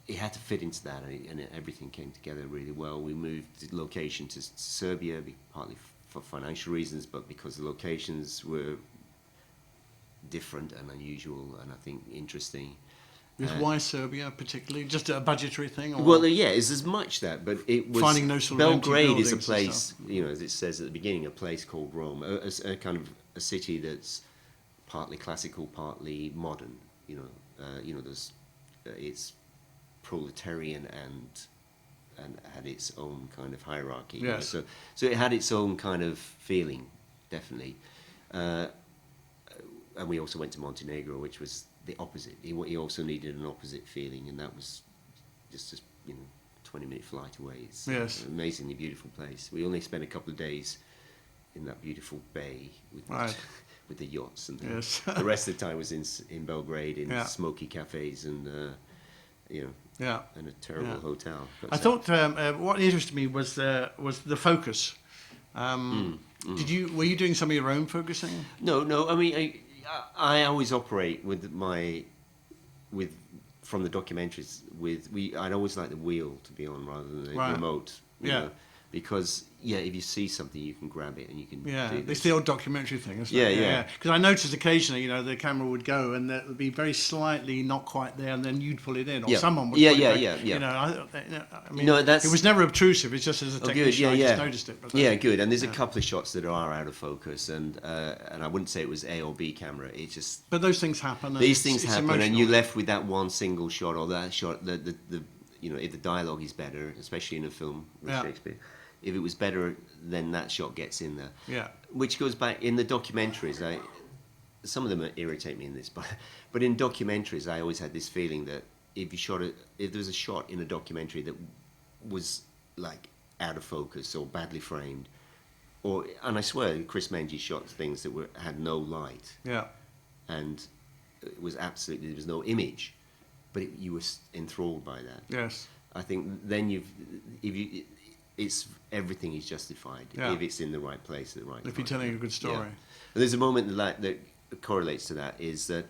it had to fit into that, and everything came together really well. We moved the location to Serbia, partly for financial reasons, but because the locations were different and unusual, and I think interesting. Why Serbia particularly? Just a budgetary thing? Or? Well, yeah, it's as much that, but it was Finding no sort of empty Belgrade is a buildings and place, stuff. you know, as it says at the beginning, a place called Rome, a kind of a city that's partly classical, partly modern. You know, there's it's proletarian and had its own kind of hierarchy. You know, Yes. so it had its own kind of feeling, definitely. And we also went to Montenegro, which was the opposite. He also needed an opposite feeling, and that was just 20-minute flight away. It's Yes. an amazingly beautiful place. We only spent a couple of days in that beautiful bay with Right. with the yachts, and Yes. the rest of the time was in Belgrade in Yeah. smoky cafes and Yeah. and a terrible Yeah. hotel. I thought what interested me was the focus. Were you doing some of your own focusing? No. I mean, I always operate with from the documentaries I'd always like the wheel to be on rather than the Right. remote. You Yeah. know, because if you see something, you can grab it and you can. Yeah, do it's this. the old documentary thing, isn't Yeah, it? yeah. Because I noticed occasionally, the camera would go and it would be very slightly not quite there, and then you'd pull it in, or Yeah. someone would. Yeah, pull it yeah, back. yeah. I mean, No, that's- it was never obtrusive. It's just as a Oh, good. technician, Yeah, I yeah. just noticed it. But Yeah, good. And there's a couple of shots that are out of focus, and I wouldn't say it was A or B camera. It's just But those things happen. And these things it's happen, and emotional. you're left with that one single shot or that shot. The if the dialogue is better, especially in a film with Yeah. Shakespeare, if it was better, then that shot gets in there. Yeah. Which goes back in the documentaries. Some of them irritate me in this, but in documentaries, I always had this feeling that if there was a shot in a documentary that was like out of focus or badly framed, and I swear Chris Menji shot things that had no light, Yeah. and it was there was no image, but you were enthralled by that. Yes. I think then it's everything is justified Yeah. if it's in the right place at the right time. If you're telling a good story. Yeah. And there's a moment that correlates to that is that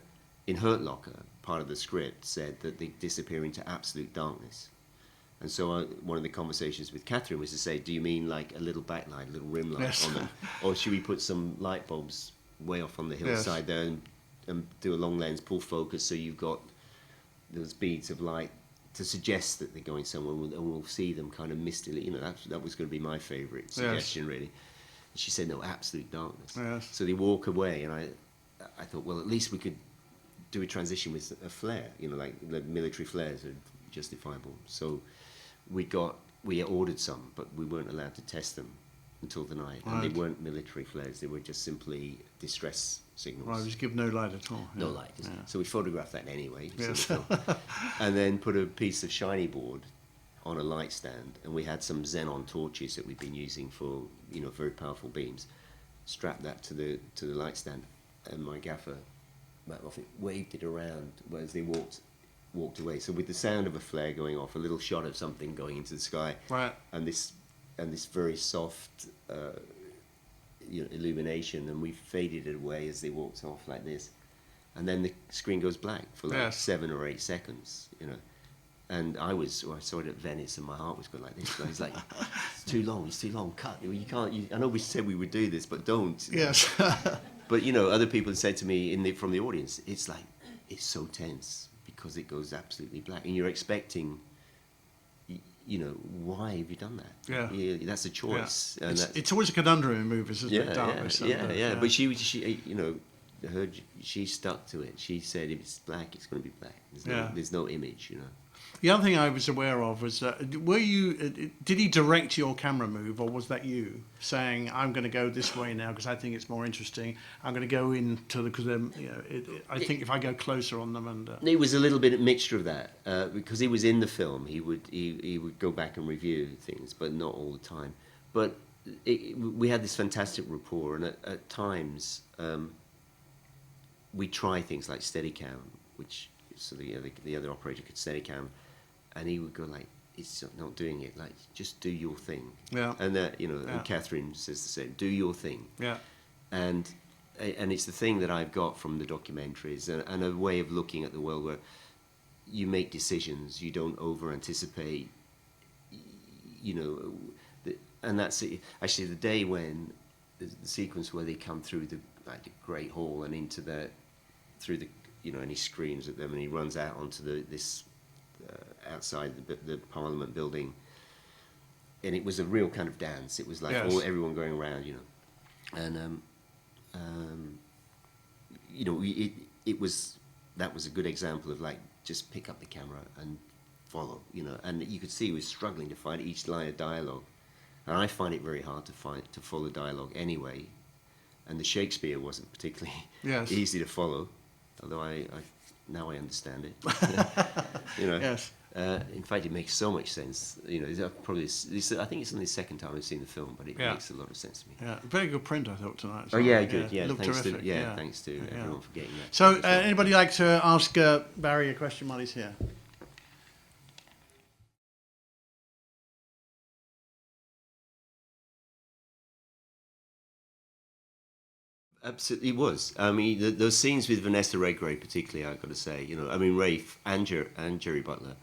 in Hurt Locker, part of the script said that they disappear into absolute darkness. And so one of the conversations with Catherine was to say, do you mean like a little backlight, a little rim light Yes. on them? Or should we put some light bulbs way off on the hillside there and do a long lens, pull focus so you've got those beads of light to suggest that they're going somewhere, and we'll see them kind of mistily. That was going to be my favourite suggestion, really. And she said, no, absolute darkness. Yes. So they walk away, and I thought, well, at least we could do a transition with a flare, like the military flares are justifiable. So we ordered some, but we weren't allowed to test them until the night. And they Right. weren't military flares, they were just simply distress signals. Right, just give no light at all. No Yeah. light. Yeah. So we photographed that anyway. Yes. And then put a piece of shiny board on a light stand, and we had some xenon torches that we'd been using for very powerful beams. Strapped that to the light stand, and my gaffer, Matt Moffat, waved it around as they walked away. So with the sound of a flare going off, a little shot of something going into the sky, Right. and this very soft illumination, and we faded it away as they walked off like this. and then the screen goes black for like Yes. 7 or 8 seconds, you know. And I saw it at Venice, and my heart was going like this. I was like, it's too long, cut. You can't. I know we said we would do this, but don't. Yes. But you know, other people said to me from the audience, it's like, it's so tense because it goes absolutely black, and you're expecting, you know, why have you done that? Yeah. That's a choice. Yeah. And it's always a conundrum in movies, isn't it? Darkness. Yeah. But she, you know, she stuck to it. She said, if it's black, it's going to be black. There's no image, you know. The other thing I was aware of was, did he direct your camera move, or was that you saying, I'm going to go this way now because I think it's more interesting. I'm going to go into because I think if I go closer on them and. It was a little bit of mixture of that because he was in the film. He would go back and review things, but not all the time. But we had this fantastic rapport, and at times we try things like Steadicam, which so the other operator could Steadicam. And he would go like, "It's not doing it. Like, just do your thing." Yeah. And and Catherine says the same. Do your thing. Yeah. And it's the thing that I've got from the documentaries, and a way of looking at the world where you make decisions, you don't over anticipate. You know, and that's it. Actually the day when the sequence where they come through the Great Hall and through the and he screams at them and he runs out onto this. Outside the Parliament building, and it was a real kind of dance. It was like everyone going around, you know, and that was a good example of like just pick up the camera and follow, you know. And you could see he was struggling to find each line of dialogue, and I find it very hard to follow dialogue anyway. And the Shakespeare wasn't particularly easy to follow, although I now I understand it. You know. Yes. In fact, it makes so much sense. You know, I think it's only the second time I've seen the film, but it makes a lot of sense to me. Yeah, very good print, I thought, tonight. Oh yeah, good. Yeah, looked thanks terrific. Thanks to everyone for getting that. So, anybody like to ask Barry a question while he's here? Absolutely, it was. I mean, those scenes with Vanessa Redgrave, particularly, I've got to say. You know, I mean, Rafe and Jerry Butler.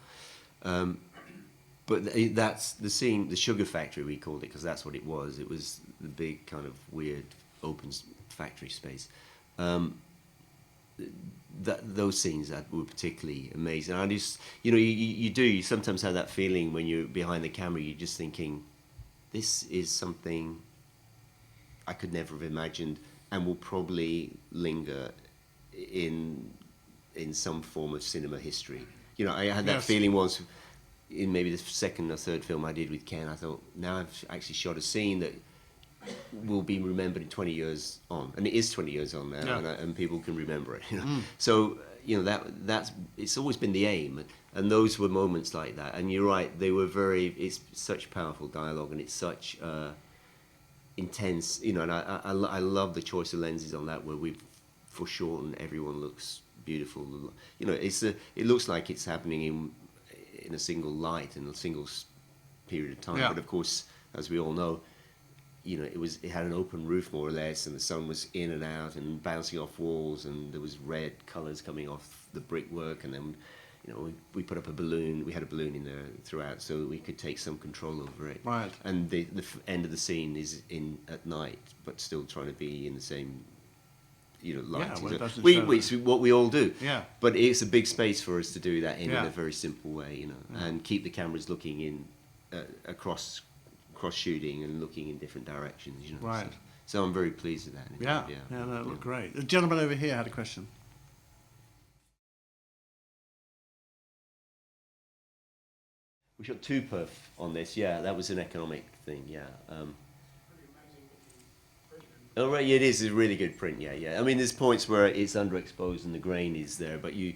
But that's the scene, the sugar factory, we called it, because that's what it was. It was the big kind of weird open factory space. Those scenes that were particularly amazing. I just, you know, you sometimes have that feeling when you're behind the camera. You're just thinking, this is something I could never have imagined, and will probably linger in some form of cinema history. You know, I had that feeling once in maybe the second or third film I did with Ken. I thought, now I've actually shot a scene that will be remembered in 20 years on, and it is 20 years on now, and people can remember it. You know? So you know that's it's always been the aim, and those were moments like that. And you're right, they were it's such powerful dialogue, and it's such intense. You know, and I love the choice of lenses on that, where we've foreshortened. Everyone looks beautiful. You know, it looks like it's happening in a single light in a single period of time. Yeah. But of course, as we all know, you know, it had an open roof more or less, and the sun was in and out and bouncing off walls, and there was red colours coming off the brickwork, and then, you know, we put up a balloon. We had a balloon in there throughout, so that we could take some control over it. Right. And the end of the scene is at night, but still trying to be in the same, you know, light. Yeah, well, it doesn't It's what we all do. Yeah. But it's a big space for us to do that in a very simple way, you know, and keep the cameras looking in across shooting and looking in different directions, you know. Right. So I'm very pleased with that. Yeah, no, it looked great. The gentleman over here had a question. We shot 2 perf on this. Yeah, that was an economic thing. Yeah. Oh right, yeah, it is a really good print. Yeah. I mean, there's points where it's underexposed and the grain is there, but you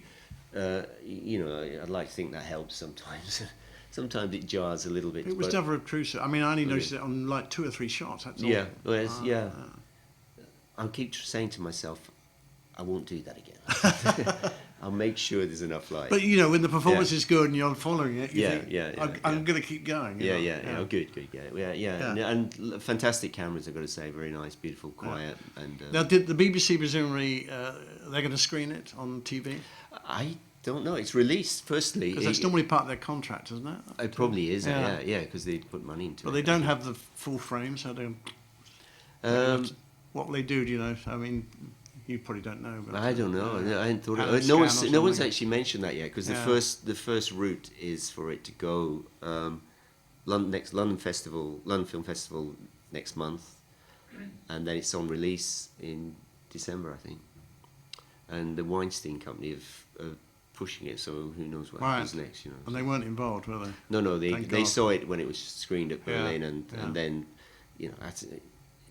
know, I'd like to think that helps sometimes. Sometimes it jars a little bit. It was never obtrusive. I mean, I only noticed it on like 2 or 3 shots. That's all. Yeah, well, I keep saying to myself, I won't do that again. I'll make sure there's enough light. But you know, when the performance is good and you're following it, you think, I'm going to keep going. You know? Oh, good. Yeah. And fantastic cameras, I've got to say. Very nice, beautiful, quiet. And now, did the BBC presumably they're going to screen it on TV? I don't know. It's released firstly. Because that's normally part of their contract, isn't it? It probably is. Yeah. Because they put money into it. But they don't have the full frame, so they. What will they do? Do you know? I mean. You probably don't know. But, I don't know. I hadn't thought of it. No one's actually mentioned that yet, because the first route is for it to go London Film Festival next month, and then it's on release in December, I think. And the Weinstein Company are pushing it, so who knows what happens next? You know. And they weren't involved, were they? No. They saw it when it was screened at Berlin, and then, you know,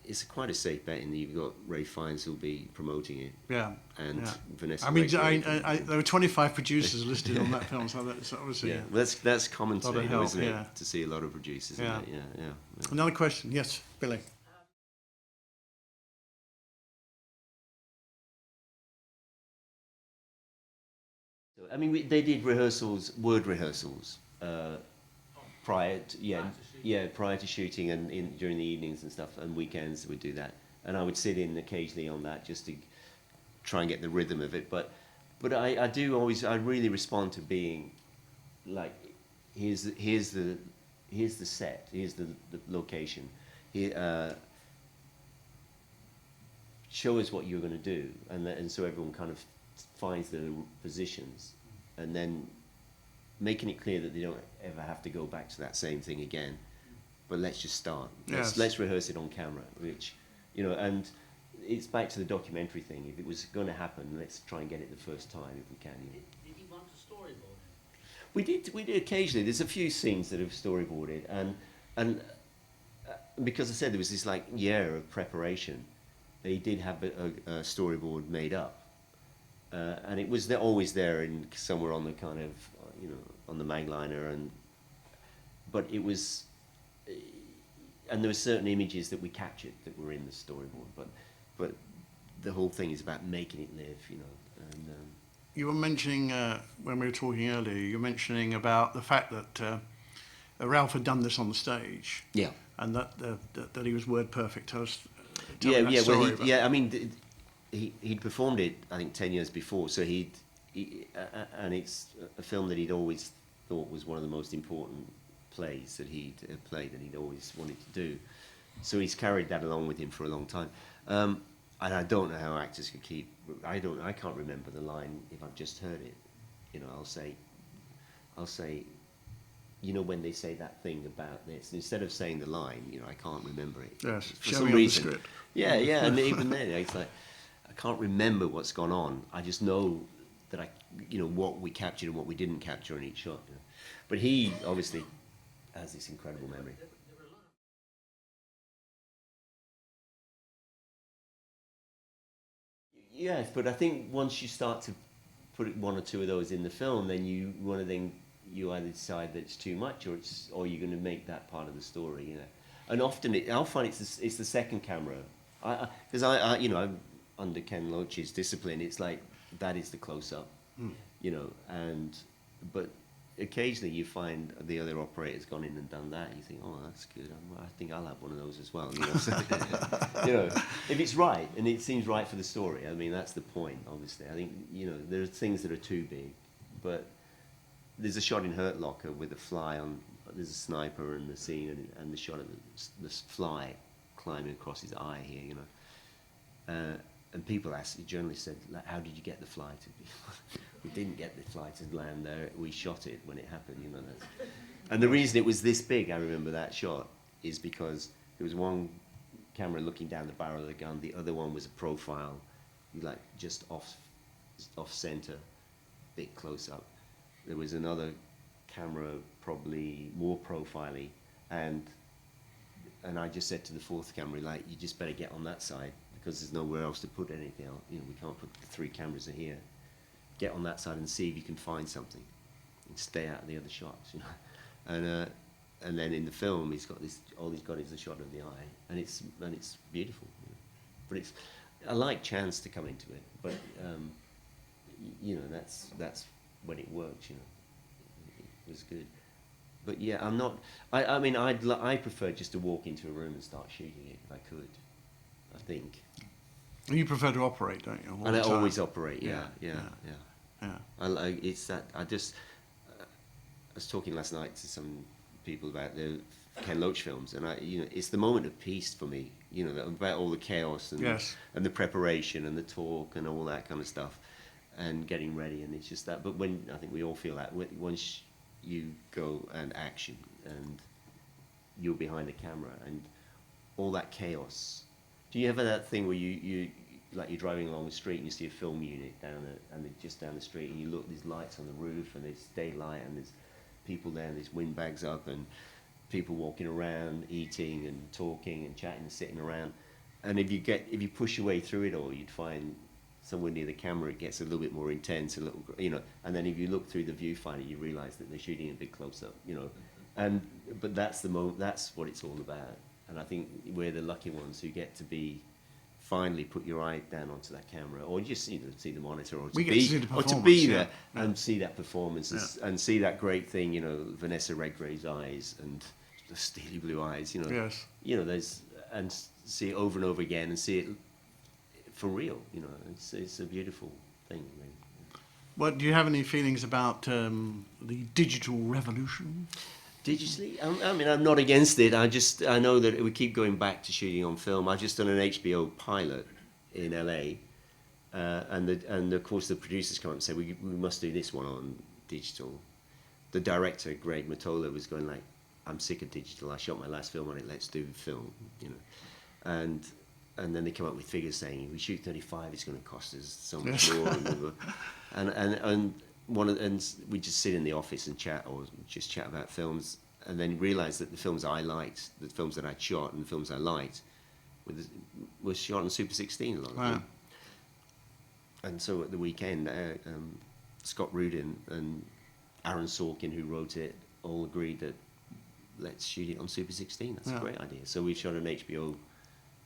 it's quite a safe bet in that you've got Ray Fiennes who'll be promoting it. Yeah. And Vanessa. I mean, there were 25 producers listed on that film, so that's obviously. Yeah, well, that's common to me, isn't it? To see a lot of producers. Yeah. Another question, yes, Billy. I mean, they did word rehearsals. Prior to shooting and during the evenings and stuff and weekends we'd do that, and I would sit in occasionally on that just to try and get the rhythm of it. But I really respond to being like, here's the set, here's the location, show us what you're going to do, and so everyone kind of finds their positions, and then making it clear that they don't ever have to go back to that same thing again, but let's just start. Let's rehearse it on camera, which, you know, and it's back to the documentary thing. If it was going to happen, let's try and get it the first time if we can. You know. Did you want to storyboard it? We did occasionally. There's a few scenes that have storyboarded, and because I said there was this like year of preparation, they did have a storyboard made up, and it was always there in somewhere on the kind of, you know, on the magliner, but it was, and there were certain images that we captured that were in the storyboard, but the whole thing is about making it live, you know. And you were mentioning when we were talking earlier, you were mentioning about the fact that Ralph had done this on the stage, and that he was word perfect. Tell us that story. I mean, he'd performed it, I think, 10 years before, so and it's a film that he'd always thought was one of the most important plays that he'd played, and he'd always wanted to do. So he's carried that along with him for a long time. And I don't know how actors could keep. I can't remember the line if I've just heard it. You know, I'll say, you know, when they say that thing about this, instead of saying the line, you know, I can't remember it. Yes, for some reason. The script. Yeah, and even then, it's like, I can't remember what's gone on. I just know that what we captured and what we didn't capture in each shot. You know. But he obviously has this incredible memory. Yes, but I think once you start to put one or two of those in the film, then you either decide that it's too much, or you're going to make that part of the story. You know, and often I'll find it's the second camera, because I'm under Ken Loach's discipline. It's like that is the close-up, you know, but occasionally you find the other operator's gone in and done that. You think, oh, that's good. I think I'll have one of those as well. You know, so, you know, if it's right and it seems right for the story. I mean, that's the point. Obviously, I think, you know, there are things that are too big, but there's a shot in Hurt Locker with a fly on. There's a sniper in the scene, and the shot of the fly climbing across his eye here. You know. And people asked, journalists said, how did you get the fly to be? We didn't get the fly to land there. We shot it when it happened, you know. And the reason it was this big, I remember that shot, is because there was one camera looking down the barrel of the gun. The other one was a profile, like just off center, big close up. There was another camera, probably more profile-y, and I just said to the fourth camera, like, you just better get on that side, because there's nowhere else to put anything else. You know, we can't put the three cameras in here. Get on that side and see if you can find something, and stay out of the other shots. You know, and then in the film, he's got this. All he's got is a shot of the eye, and it's beautiful. You know? But I like chance to come into it. But you know, that's when it works. You know, it was good. But yeah, I'm not. I mean, I prefer just to walk into a room and start shooting it if I could. I think. You prefer to operate, don't you? All And the I time? always operate. Yeah. It's that I just. I was talking last night to some people about the Ken Loach films, and it's the moment of peace for me. You know, about all the chaos and and the preparation and the talk and all that kind of stuff, and getting ready, and it's just that. But when I think we all feel that once you go and action and you're behind the camera and all that chaos. Do you ever that thing where you like you're driving along the street and you see a film unit just down the street, and you look, there's lights on the roof and there's daylight and there's people there and there's windbags up and people walking around, eating and talking and chatting and sitting around. And if you push your way through it all, you'd find somewhere near the camera it gets a little bit more intense, a little, you know. And then if you look through the viewfinder, you realise that they're shooting a big close up, you know. But that's the moment. That's what it's all about. And I think we're the lucky ones who get to be finally put your eye down onto that camera, or just see the monitor, or to be there and see that performance and see that great thing, you know, Vanessa Redgrave's eyes and the steely blue eyes, you know. You know, and see it over and over again and see it for real, you know. It's a beautiful thing, really. Well, do you have any feelings about the digital revolution? Digitally, I mean, I'm not against it. I know that we keep going back to shooting on film. I've just done an HBO pilot in LA, and of course the producers come up and say we must do this one on digital. The director Greg Mottola was going like, I'm sick of digital. I shot my last film on it. Let's do film, you know, and then they come up with figures saying if we shoot 35, it's going to cost us so much more, and we just sit in the office and chat, or just chat about films, and then realised that the films I liked, the films that I'd shot, and the films I liked, were shot on Super 16 a lot of them. And so at the weekend, Scott Rudin and Aaron Sorkin, who wrote it, all agreed that let's shoot it on Super 16. That's a great idea. So we shot an HBO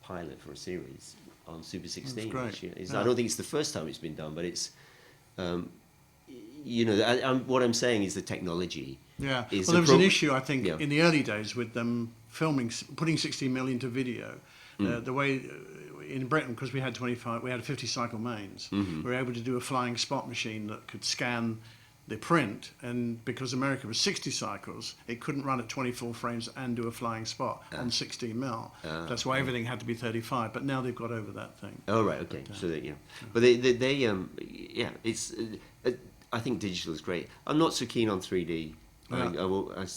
pilot for a series on Super 16. That's great. I don't think it's the first time it's been done, but it's. You know, what I'm saying is the technology. Yeah. Well, there was an issue, I think, in the early days with them putting 16mm into video. The way in Britain, because we had 50 cycle mains, we were able to do a flying spot machine that could scan the print, and because America was 60 cycles, it couldn't run at 24 frames and do a flying spot on 16mm. That's why everything had to be 35. But now they've got over that thing. Oh right, okay. So that but it's. I think digital is great. I'm not so keen on 3D. I've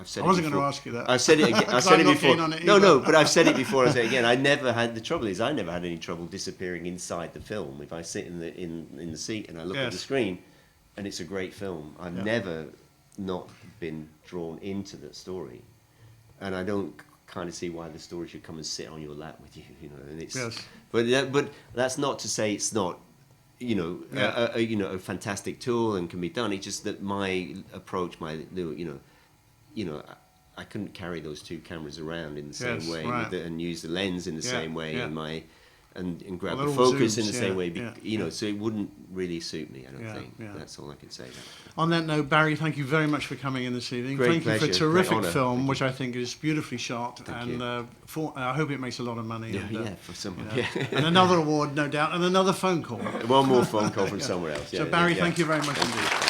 said I wasn't going to ask you that. I've said it again. I've said it before. No, but I've said it before. I say it again. I never had any trouble disappearing inside the film. If I sit in the seat and I look at the screen, and it's a great film, I've never not been drawn into the story, and I don't kind of see why the story should come and sit on your lap with you. You know, and it's. But that's not to say it's not. You know, a fantastic tool and can be done. It's just that my approach, I couldn't carry those two cameras around in the same way and use the lens in the same way and grab the focus in the same way. So it wouldn't really suit me. I don't think. That's all I can say. On that note, Barry, thank you very much for coming in this evening. Great thank pleasure. you for a terrific film, which I think is beautifully shot, and I hope it makes a lot of money. For someone. And another award, no doubt, and another phone call. One more phone call from somewhere else. So, Barry, thank you very much indeed.